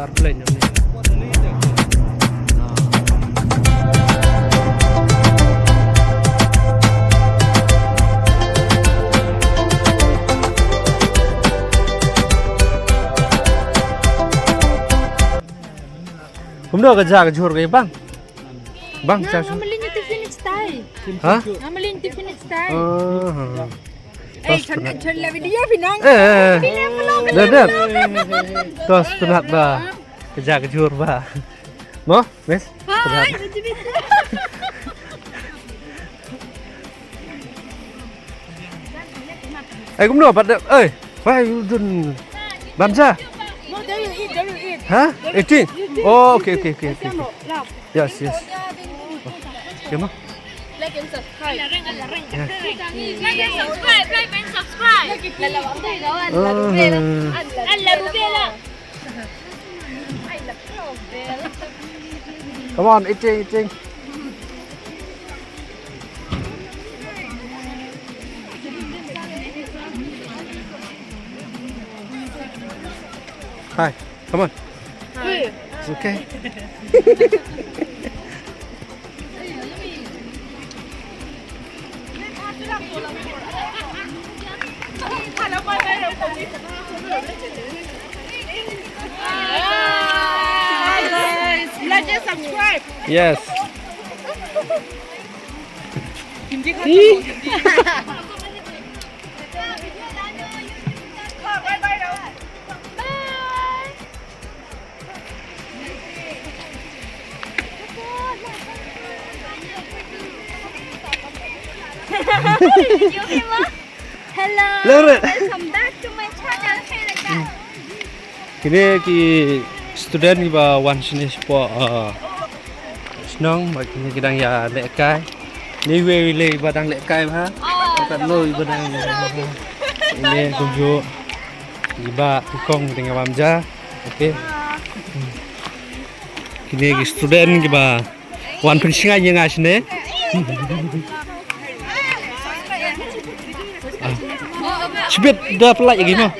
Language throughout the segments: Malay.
airplane ni. Hôm đó cái giá cái chuột cái bang Nah, ngamalin yung Tiffany style. hả? Ngamalin yung Tiffany style. Tos Chon penat. chon lawi dia pinang. Lihat. Tos penat bah. Kerja kejur bah. Mau, Miss? Penat. Cũng được bạn được. Ơi, phải đừng bán ra. No, there you eat. Hả? Eating? Oh, okay. Yes. Okay, mau? Like and subscribe. Like and subscribe. Alla rubela. Come on, eating. Hi, come on. It's okay. Like and subscribe. Yes. Hello. Leret. Welcome back to my channel. Kini ki student ba wan sini po senang bagi kidang ya lekai. Ni we le badang lekai ha. Kat loi badang. Ini kunjuk iba tukong dengan Wamja. Okey. Kini ki student ki ba wan pensinga yang asne. Sebut dah pelak lagi mah.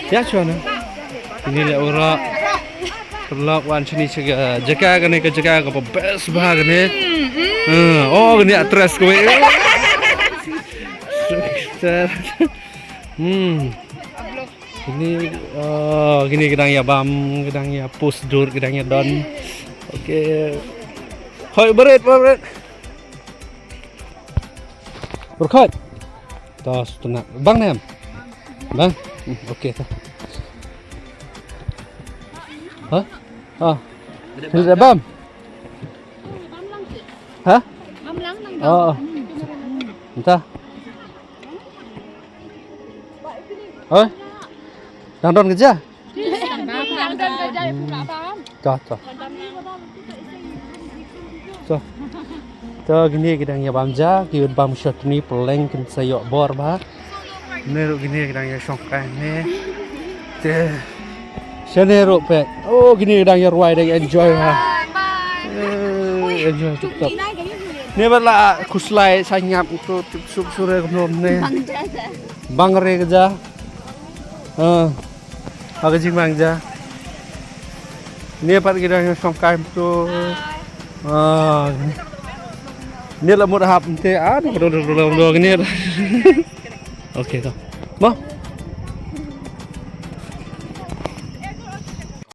Ya cuana. Ini le ora pelak wan sini jaga kene ke jaga ke best bahag ni. Oh ni atres kowe. Ini gini gedang ya bam, gedang ya push dur, gedang ya don. Okey. Hoi berit. Berkat. Tas tenang. Bang nem. Bang. Okey tu. Hah? Ada bam. Hah? Oh. Entah. Oi. Đang đón kerja? So gini kita yang bamja, kita bam shot ni peleng kita sayok bor bah. Ni gini kita yang songkai ni. Sana pe. Oh gini kita yang ruai dan enjoy bah. Enjoy tetap. Ni bala kuslai sanyap itu sup sore kenom ni. Bangre kerja. Agak jing bangja. Ni apa kita yang songkai tu. Ni lah mudah hap nanti. Ni kalau gini. Okey tu. Mau?